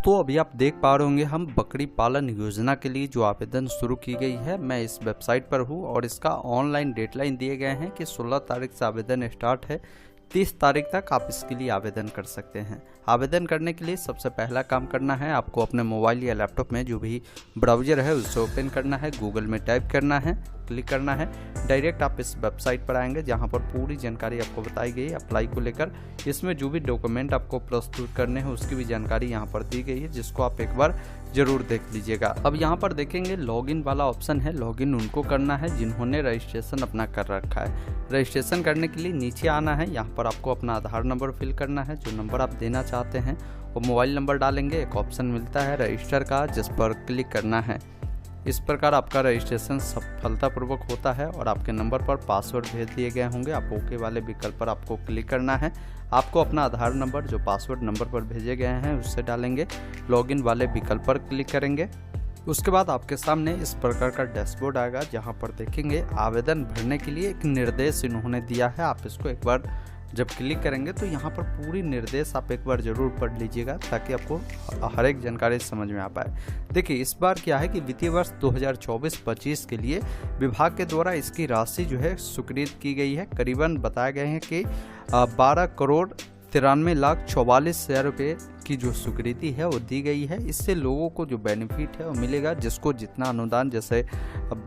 दोस्तों अभी आप देख पा रहे होंगे हम बकरी पालन योजना के लिए जो आवेदन शुरू की गई है, मैं इस वेबसाइट पर हूँ और इसका ऑनलाइन डेडलाइन दिए गए हैं कि 16 तारीख से आवेदन स्टार्ट है। 30 तारीख तक आप इसके लिए आवेदन कर सकते हैं। आवेदन करने के लिए सबसे पहला काम करना है, आपको अपने मोबाइल या लैपटॉप में जो भी ब्राउज़र है उसे ओपन करना है, गूगल में टाइप करना है, क्लिक करना है। डायरेक्ट आप इस वेबसाइट पर आएंगे जहां पर पूरी जानकारी आपको बताई गई है अप्लाई को लेकर। इसमें जो भी डॉक्यूमेंट आपको प्रस्तुत करने हैं उसकी भी जानकारी यहां पर दी गई है, जिसको आप एक बार जरूर देख लीजिएगा। अब यहाँ पर देखेंगे लॉगिन वाला ऑप्शन है, लॉगिन उनको करना है जिन्होंने रजिस्ट्रेशन अपना कर रखा है। रजिस्ट्रेशन करने के लिए नीचे आना है, यहाँ पर आपको अपना आधार नंबर फिल करना है, जो नंबर आप देना चाहते हैं वो मोबाइल नंबर डालेंगे। एक ऑप्शन मिलता है रजिस्टर का, जिस पर क्लिक करना है। इस प्रकार आपका रजिस्ट्रेशन सफलतापूर्वक होता है और आपके नंबर पर पासवर्ड भेज दिए गए होंगे। आप ओके वाले विकल्प पर आपको क्लिक करना है। आपको अपना आधार नंबर जो पासवर्ड नंबर पर भेजे गए हैं उससे डालेंगे, लॉगिन वाले विकल्प पर क्लिक करेंगे। उसके बाद आपके सामने इस प्रकार का डैशबोर्ड आएगा, जहां पर देखेंगे आवेदन भरने के लिए एक निर्देश इन्होंने दिया है। आप इसको एक बार जब क्लिक करेंगे तो यहाँ पर पूरी निर्देश आप एक बार जरूर पढ़ लीजिएगा, ताकि आपको हर एक जानकारी समझ में आ पाए। देखिए इस बार क्या है कि वित्तीय वर्ष 2024-25 के लिए विभाग के द्वारा इसकी राशि जो है स्वीकृत की गई है। करीबन बताए गए हैं कि 12,93,44,00,000 रुपये की जो स्वीकृति है वो दी गई है। इससे लोगों को जो बेनिफिट है वो मिलेगा, जिसको जितना अनुदान, जैसे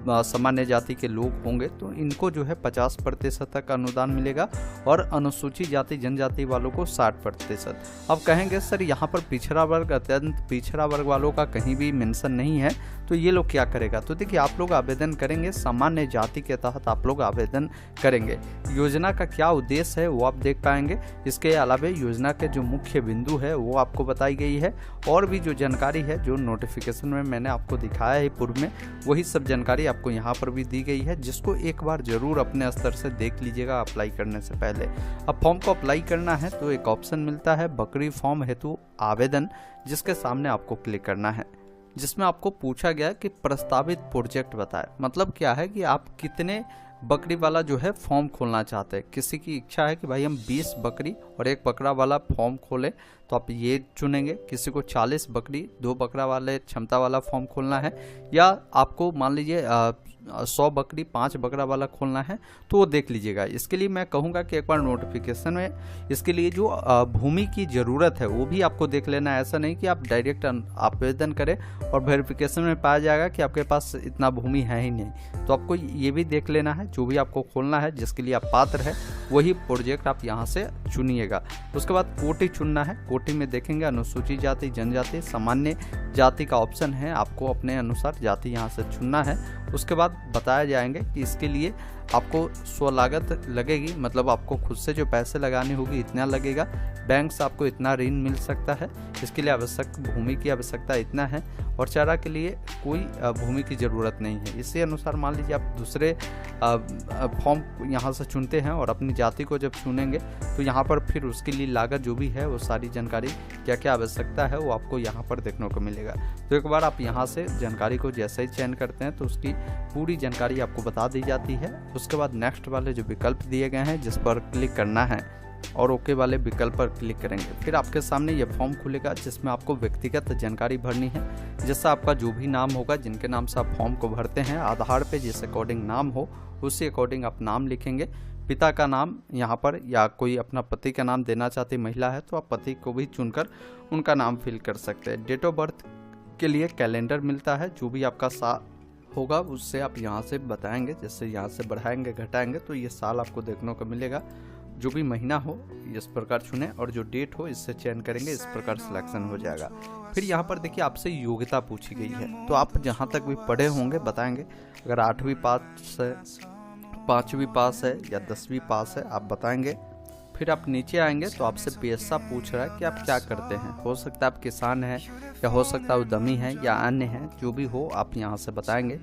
सामान्य जाति के लोग होंगे तो इनको जो है 50% तक अनुदान मिलेगा और अनुसूचित जाति जनजाति वालों को 60%। अब कहेंगे सर यहाँ पर पिछड़ा वर्ग, अत्यंत पिछड़ा वर्ग वालों का कहीं भी मेंशन नहीं है, तो ये लोग क्या करेगा? तो देखिए आप लोग आवेदन करेंगे, सामान्य जाति के तहत आप लोग आवेदन करेंगे। योजना का क्या उद्देश्य है वो आप देख पाएंगे। इसके अलावा योजना के जो मुख्य बिंदु है वो आपको बताई गई है, और भी जो जानकारी है जो नोटिफिकेशन में मैंने आपको दिखाया है पूर्व में, वही सब जानकारी आपको यहाँ पर भी दी गई है, जिसको एक बार जरूर अपने स्तर से देख लीजिएगा अप्लाई करने से पहले। अब फॉर्म को अप्लाई करना है तो एक ऑप्शन मिलता है बकरी फॉर्म हेतु आवेदन, जिसके सामने आपको क्लिक करना है, जिसमें आपको पूछा गया कि प्रस्तावित प्रोजेक्ट बताएं। मतलब क्या है कि आप कितने बकरी वाला जो है फॉर्म खोलना चाहते हैं। किसी की इच्छा है कि भाई हम 20 बकरी और 1 बकरा वाला फॉर्म खोलें, तो आप ये चुनेंगे। किसी को 40 बकरी 2 बकरा वाले क्षमता वाला फॉर्म खोलना है, या आपको मान लीजिए 100 बकरी 5 बकरा वाला खोलना है, तो वो देख लीजिएगा। इसके लिए मैं कहूँगा कि एक बार नोटिफिकेशन में इसके लिए जो भूमि की ज़रूरत है वो भी आपको देख लेना है। ऐसा नहीं कि आप डायरेक्ट आवेदन करें और वेरिफिकेशन में पाया जाएगा कि आपके पास इतना भूमि है ही नहीं। तो आपको ये भी देख लेना है, जो भी आपको खोलना है जिसके लिए आप पात्र है वही प्रोजेक्ट आप यहाँ से चुनिएगा। उसके बाद कोटि चुनना है। कोटि में देखेंगे अनुसूचित जाति जनजाति सामान्य जाति का ऑप्शन है, आपको अपने अनुसार जाति यहाँ से चुनना है। उसके बाद बताया जाएंगे कि इसके लिए आपको स्वलागत लगेगी, मतलब आपको खुद से जो पैसे लगानी होगी इतना लगेगा। बैंक से आपको इतना ऋण मिल सकता है। इसके लिए आवश्यक भूमि की आवश्यकता इतना है, और चारा के लिए कोई भूमि की ज़रूरत नहीं है। इसी अनुसार मान लीजिए आप दूसरे फॉर्म यहाँ से चुनते हैं और अपनी जाति को जब चुनेंगे तो यहाँ पर फिर उसके लिए लागत जो भी है वो सारी जानकारी क्या क्या आवश्यकता है वो आपको यहाँ पर देखने को मिलेगा। तो एक बार आप यहाँ से जानकारी को जैसे ही चयन करते हैं तो उसकी पूरी जानकारी आपको बता दी जाती है। उसके बाद नेक्स्ट वाले जो विकल्प दिए गए हैं जिस पर क्लिक करना है और ओके वाले विकल्प पर क्लिक करेंगे, फिर आपके सामने ये फॉर्म खुलेगा जिसमें आपको व्यक्तिगत जानकारी भरनी है। जैसा आपका जो भी नाम होगा, जिनके नाम से आप फॉर्म को भरते हैं, आधार पे जिस अकॉर्डिंग नाम हो उसी अकॉर्डिंग आप नाम लिखेंगे। पिता का नाम यहाँ पर, या कोई अपना पति का नाम देना चाहती महिला है तो आप पति को भी चुनकर उनका नाम फिल कर सकते हैं। डेट ऑफ बर्थ के लिए कैलेंडर मिलता है, जो भी आपका साल होगा उससे आप यहाँ से बताएंगे। जैसे यहाँ से बढ़ाएंगे घटाएंगे तो ये साल आपको देखने को मिलेगा। जो भी महीना हो इस प्रकार चुने, और जो डेट हो इससे चयन करेंगे, इस प्रकार सिलेक्शन हो जाएगा। फिर यहाँ पर देखिए आपसे योग्यता पूछी गई है, तो आप जहाँ तक भी पढ़े होंगे बताएंगे। अगर 8वीं पास है, 5वीं पास है या 10वीं पास है आप बताएंगे। फिर आप नीचे आएंगे तो आपसे पेशा पूछ रहा है कि आप क्या करते हैं। हो सकता है आप किसान हैं, या हो सकता है उद्यमी हैं, या अन्य हैं, जो भी हो आप यहाँ से बताएंगे।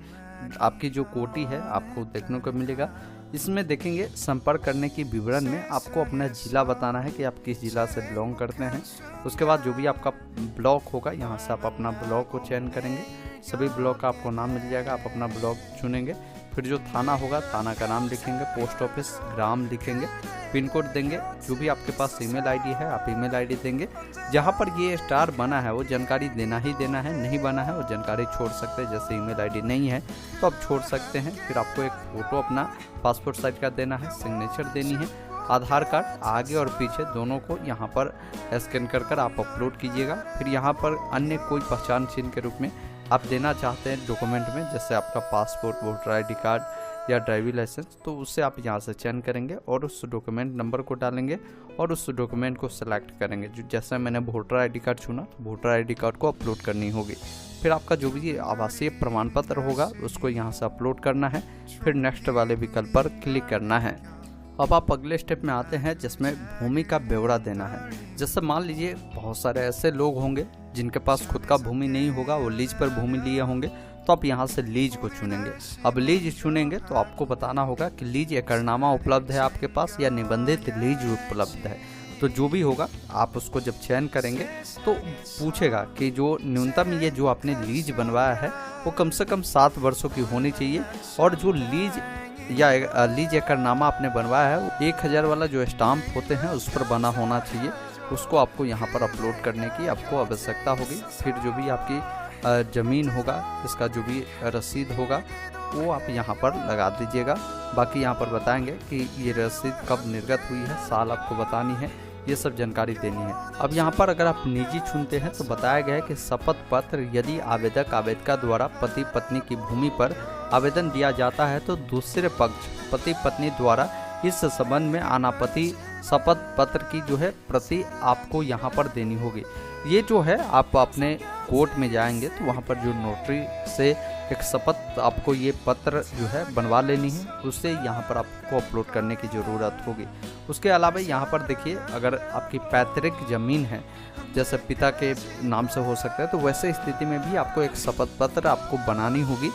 आपकी जो कोटि है आपको देखने को मिलेगा। इसमें देखेंगे संपर्क करने की विवरण में आपको अपना जिला बताना है कि आप किस जिला से बिलोंग करते हैं। उसके बाद जो भी आपका ब्लॉक होगा यहाँ से आप अपना ब्लॉक को चयन करेंगे। सभी ब्लॉक का आपको नाम मिल जाएगा, आप अपना ब्लॉक चुनेंगे। फिर जो थाना होगा, थाना का नाम लिखेंगे, पोस्ट ऑफिस ग्राम लिखेंगे, पिन कोड देंगे, जो भी आपके पास ईमेल आईडी है आप ईमेल आईडी देंगे। जहाँ पर ये स्टार बना है वो जानकारी देना ही देना है, नहीं बना है वो जानकारी छोड़ सकते हैं। जैसे ईमेल आईडी नहीं है तो आप छोड़ सकते हैं। फिर आपको एक फ़ोटो अपना पासपोर्ट साइज का देना है, सिग्नेचर देनी है, आधार कार्ड आगे और पीछे दोनों को यहाँ पर स्कैन कर आप अपलोड कीजिएगा। फिर यहाँ पर अन्य कोई पहचान चिन्ह के रूप में आप देना चाहते हैं डॉक्यूमेंट में, जैसे आपका पासपोर्ट, वोटर आईडी कार्ड या ड्राइविंग लाइसेंस, तो उससे आप यहाँ से चयन करेंगे और उस डॉक्यूमेंट नंबर को डालेंगे और उस डॉक्यूमेंट को सिलेक्ट करेंगे। जो जैसे मैंने वोटर आईडी कार्ड चुना तो वोटर आईडी कार्ड को अपलोड करनी होगी। फिर आपका जो भी आवासीय प्रमाण पत्र होगा उसको यहाँ से अपलोड करना है। फिर नेक्स्ट वाले विकल्प पर क्लिक करना है। अब आप अगले स्टेप में आते हैं जिसमें भूमि का ब्यौरा देना है। जैसे मान लीजिए बहुत सारे ऐसे लोग होंगे जिनके पास खुद का भूमि नहीं होगा, वो लीज पर भूमि लिए होंगे, तो आप यहाँ से लीज को चुनेंगे। अब लीज चुनेंगे तो आपको बताना होगा कि लीज एकड़नामा उपलब्ध है आपके पास या निबंधित लीज उपलब्ध है। तो जो भी होगा आप उसको जब चयन करेंगे तो पूछेगा कि जो न्यूनतम ये जो आपने लीज बनवाया है वो कम से कम 7 वर्षों की होनी चाहिए, और जो लीज या लीज एकड़नामा आपने बनवाया है वो 1000 वाला जो स्टाम्प होते हैं उस पर बना होना चाहिए। उसको आपको यहाँ पर अपलोड करने की आपको आवश्यकता होगी। फिर जो भी आपकी ज़मीन होगा, इसका जो भी रसीद होगा वो आप यहाँ पर लगा दीजिएगा। बाकी यहाँ पर बताएंगे कि ये रसीद कब निर्गत हुई है, साल आपको बतानी है, ये सब जानकारी देनी है। अब यहाँ पर अगर आप निजी चुनते हैं तो बताया गया है कि शपथ पत्र यदि आवेदक आवेदिका द्वारा पति पत्नी की भूमि पर आवेदन दिया जाता है तो दूसरे पक्ष पति पत्नी द्वारा इस संबंध में अनापत्ति शपथ पत्र की जो है प्रति आपको यहाँ पर देनी होगी। ये जो है आप अपने कोर्ट में जाएंगे तो वहाँ पर जो नोटरी से एक शपथ आपको ये पत्र जो है बनवा लेनी है, उससे यहाँ पर आपको अपलोड करने की ज़रूरत होगी। उसके अलावा यहाँ पर देखिए, अगर आपकी पैतृक ज़मीन है, जैसे पिता के नाम से हो सकता है, तो वैसे स्थिति में भी आपको एक शपथ पत्र आपको बनानी होगी,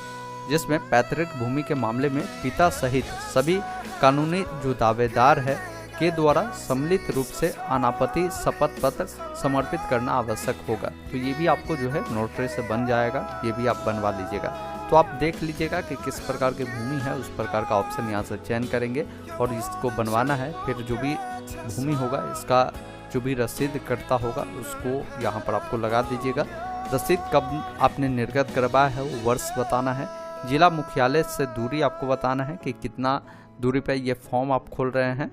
जिसमें पैतृक भूमि के मामले में पिता सहित सभी कानूनी जो दावेदार है के द्वारा सम्मिलित रूप से अनापत्ति शपथ पत्र समर्पित करना आवश्यक होगा। तो ये भी आपको जो है नोटरी से बन जाएगा, ये भी आप बनवा लीजिएगा। तो आप देख लीजिएगा कि किस प्रकार की भूमि है, उस प्रकार का ऑप्शन यहाँ से चयन करेंगे और इसको बनवाना है। फिर जो भी भूमि होगा इसका जो भी रसीद कटता होगा उसको यहाँ पर आपको लगा दीजिएगा। रसीद कब आपने निर्गत करवाया है वो वर्ष बताना है। जिला मुख्यालय से दूरी आपको बताना है कि कितना दूरी पर ये फॉर्म आप खोल रहे हैं।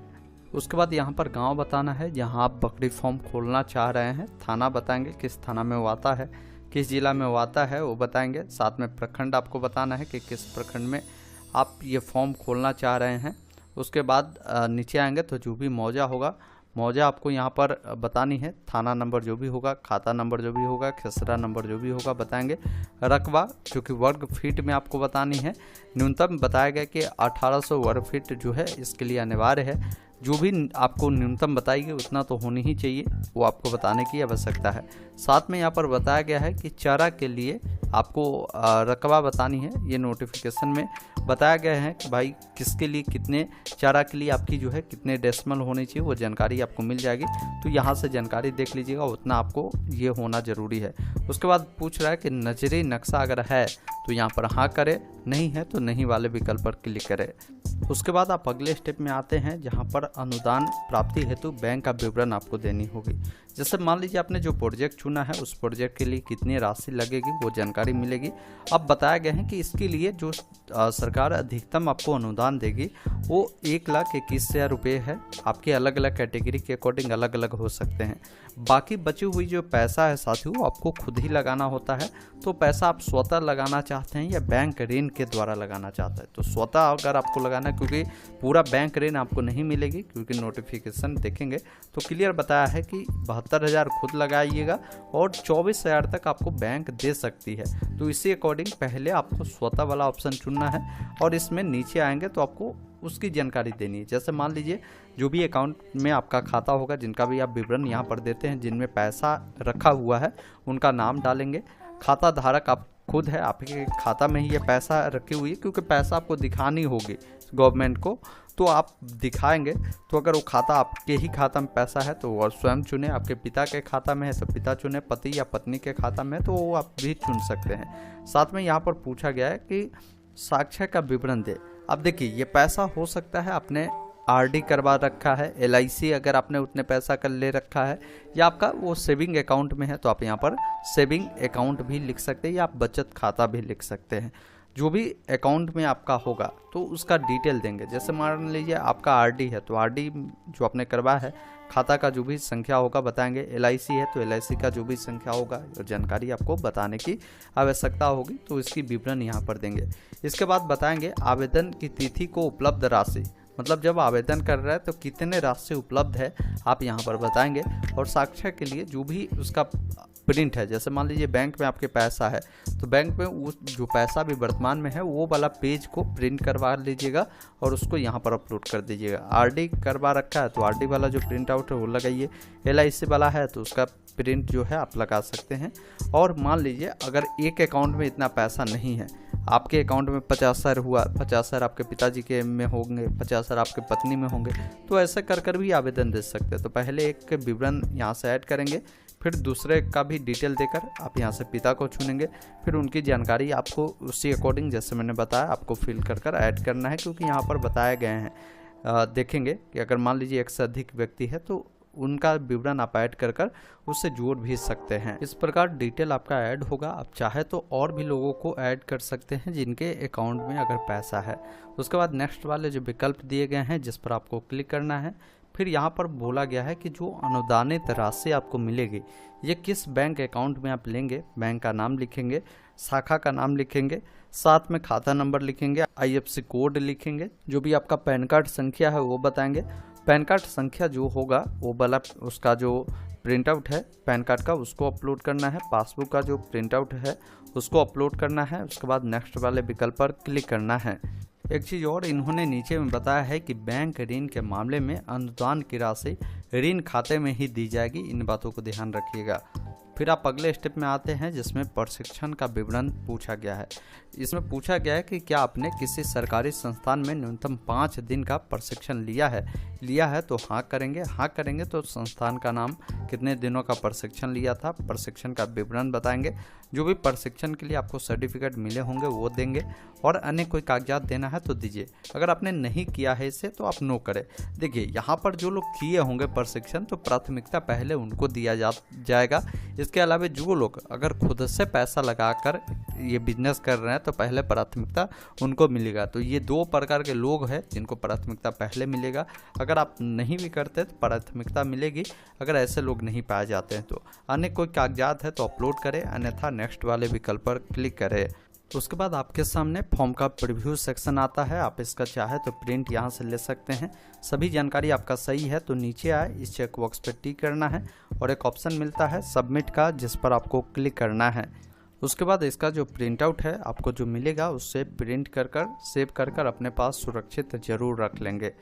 उसके बाद यहाँ पर गांव बताना है जहाँ आप बकरी फॉर्म खोलना चाह रहे हैं। थाना बताएंगे किस थाना में वो आता है, किस जिला में वो आता है वो बताएंगे। साथ में प्रखंड आपको बताना है कि किस प्रखंड में आप ये फॉर्म खोलना चाह रहे हैं। उसके बाद नीचे आएंगे तो जो भी मौजा होगा, मौजा आपको यहाँ पर बतानी है। थाना नंबर जो भी होगा, खाता नंबर जो भी होगा, खसरा नंबर जो भी होगा बताएंगे। रकबा जो कि वर्ग फीट में आपको बतानी है। न्यूनतम बताया गया कि 1800 वर्ग फीट जो है इसके लिए अनिवार्य है। जो भी आपको न्यूनतम बताएगी उतना तो होनी ही चाहिए, वो आपको बताने की आवश्यकता है। साथ में यहाँ पर बताया गया है कि चारा के लिए आपको रकबा बतानी है। ये नोटिफिकेशन में बताया गया है कि भाई किसके लिए कितने चारा के लिए आपकी जो है कितने डेसिमल होनी चाहिए, वो जानकारी आपको मिल जाएगी। तो यहाँ से जानकारी देख लीजिएगा, उतना आपको ये होना ज़रूरी है। उसके बाद पूछ रहा है कि नजरी नक्शा अगर है तो यहाँ पर हाँ करें, नहीं है तो नहीं वाले विकल्प पर क्लिक करें। उसके बाद आप अगले स्टेप में आते हैं जहाँ पर अनुदान प्राप्ति हेतु बैंक का विवरण आपको देनी होगी। जैसे मान लीजिए आपने जो प्रोजेक्ट चुना है उस प्रोजेक्ट के लिए कितनी राशि लगेगी वो जानकारी मिलेगी। अब बताया गया है कि इसके लिए जो सरकार अधिकतम आपको अनुदान देगी वो 1,21,000 रुपये है। आपके अलग अलग कैटेगरी के अकॉर्डिंग अलग अलग हो सकते हैं। बाकी बची हुई जो पैसा है साथियों वो आपको खुद ही लगाना होता है। तो पैसा आप स्वतः लगाना चाहते हैं या बैंक ऋण के द्वारा लगाना चाहते हैं, तो स्वतः अगर आपको लगाना है, क्योंकि पूरा बैंक ऋण आपको नहीं मिलेगी, क्योंकि नोटिफिकेशन देखेंगे तो क्लियर बताया है कि 72,000 खुद लगाइएगा और 24,000 तक आपको बैंक दे सकती है। तो इसी अकॉर्डिंग पहले आपको स्वतः वाला ऑप्शन चुनना है और इसमें नीचे आएंगे तो आपको उसकी जानकारी देनी है। जैसे मान लीजिए जो भी अकाउंट में आपका खाता होगा, जिनका भी आप विवरण यहाँ पर देते हैं, जिनमें पैसा रखा हुआ है उनका नाम डालेंगे। खाता धारक आप खुद है, आपके खाता में ही ये पैसा रखी हुई है, क्योंकि पैसा आपको दिखानी होगी गवर्नमेंट को, तो आप दिखाएंगे। तो अगर वो खाता आपके ही खाता में पैसा है तो वो स्वयं चुने, आपके पिता के खाता में है तो पिता चुने, पति या पत्नी के खाता में है तो वो आप भी चुन सकते हैं। साथ में यहाँ पर पूछा गया है कि साक्ष्य का विवरण दे। अब देखिए ये पैसा हो सकता है आपने आरडी करवा रखा है, एलआईसी अगर आपने उतने पैसा कर ले रखा है, या आपका वो सेविंग अकाउंट में है तो आप यहाँ पर सेविंग अकाउंट भी लिख सकते हैं, या आप बचत खाता भी लिख सकते हैं। जो भी अकाउंट में आपका होगा तो उसका डिटेल देंगे। जैसे मान लीजिए आपका आरडी है तो आरडी जो आपने करवाया है खाता का जो भी संख्या होगा बताएंगे। एलआईसी है तो एलआईसी का जो भी संख्या होगा और जानकारी आपको बताने की आवश्यकता होगी तो इसकी विवरण यहाँ पर देंगे। इसके बाद बताएंगे आवेदन की तिथि को उपलब्ध राशि, मतलब जब आवेदन कर रहा है तो कितने राशि उपलब्ध है आप यहाँ पर बताएंगे। और साक्ष्य के लिए जो भी उसका प्रिंट है, जैसे मान लीजिए बैंक में आपके पैसा है तो बैंक में वो जो पैसा भी वर्तमान में है वो वाला पेज को प्रिंट करवा लीजिएगा और उसको यहाँ पर अपलोड कर दीजिएगा। आरडी करवा रखा है तो आरडी वाला जो प्रिंट आउट है वो लगाइए। एलआईसी वाला है तो उसका प्रिंट जो है आप लगा सकते हैं। और मान लीजिए अगर एक अकाउंट में इतना पैसा नहीं है, आपके अकाउंट में 50,000 हुआ, 50,000 आपके पिताजी के में होंगे, 50,000 आपके पत्नी में होंगे, तो ऐसे कर भी आवेदन दे सकते हैं। तो पहले एक विवरण यहाँ से ऐड करेंगे, फिर दूसरे का भी डिटेल देकर आप यहाँ से पिता को चुनेंगे, फिर उनकी जानकारी आपको उसी अकॉर्डिंग जैसे मैंने बताया आपको फिल कर ऐड करना है, क्योंकि यहाँ पर बताए गए हैं। देखेंगे कि अगर मान लीजिए एक से अधिक व्यक्ति है तो उनका विवरण आप ऐड कर उससे जोड़ भी सकते हैं। इस प्रकार डिटेल आपका ऐड होगा। आप चाहे तो और भी लोगों को ऐड कर सकते हैं जिनके अकाउंट में अगर पैसा है। उसके बाद नेक्स्ट वाले जो विकल्प दिए गए हैं जिस पर आपको क्लिक करना है, फिर यहाँ पर बोला गया है कि जो अनुदानित राशि आपको मिलेगी ये किस बैंक अकाउंट में आप लेंगे। बैंक का नाम लिखेंगे, शाखा का नाम लिखेंगे, साथ में खाता नंबर लिखेंगे, IFSC कोड लिखेंगे, जो भी आपका पैन कार्ड संख्या है वो बताएंगे। पैन कार्ड संख्या जो होगा वो वाला उसका जो प्रिंट आउट है पैन कार्ड का उसको अपलोड करना है। पासबुक का जो प्रिंट आउट है उसको अपलोड करना है। उसके बाद नेक्स्ट वाले विकल्प पर क्लिक करना है। एक चीज़ और इन्होंने नीचे में बताया है कि बैंक ऋण के मामले में अनुदान की राशि ऋण खाते में ही दी जाएगी। इन बातों को ध्यान रखिएगा। फिर आप अगले स्टेप में आते हैं जिसमें प्रशिक्षण का विवरण पूछा गया है। इसमें पूछा गया है कि क्या आपने किसी सरकारी संस्थान में न्यूनतम 5 दिन का प्रशिक्षण लिया है तो हाँ करेंगे। हाँ करेंगे तो संस्थान का नाम, कितने दिनों का प्रशिक्षण लिया था, प्रशिक्षण का विवरण बताएंगे। जो भी प्रशिक्षण के लिए आपको सर्टिफिकेट मिले होंगे वो देंगे, और अन्य कोई कागजात देना है तो दीजिए। अगर आपने नहीं किया है इसे तो आप नो करें। देखिए यहाँ पर जो लोग किए होंगे प्रशिक्षण तो प्राथमिकता पहले उनको दिया जाएगा। इसके अलावा जो लोग अगर खुद से पैसा लगाकर ये बिजनेस कर रहे हैं तो पहले प्राथमिकता उनको मिलेगा। तो ये 2 प्रकार के लोग हैं जिनको प्राथमिकता पहले मिलेगा। अगर आप नहीं भी करते तो प्राथमिकता मिलेगी। अगर ऐसे लोग नहीं पाए जाते हैं तो अन्य कोई कागजात है तो अपलोड करें, अन्यथा नेक्स्ट वाले विकल्प पर क्लिक करें। उसके बाद आपके सामने फॉर्म का प्रीव्यू सेक्शन आता है। आप इसका चाहे तो प्रिंट यहाँ से ले सकते हैं। सभी जानकारी आपका सही है तो नीचे आए इस चेक बॉक्स पर टिक करना है और एक ऑप्शन मिलता है सबमिट का, जिस पर आपको क्लिक करना है। उसके बाद इसका जो प्रिंट आउट है आपको जो मिलेगा उससे प्रिंट कर सेव कर अपने पास सुरक्षित जरूर रख लेंगे।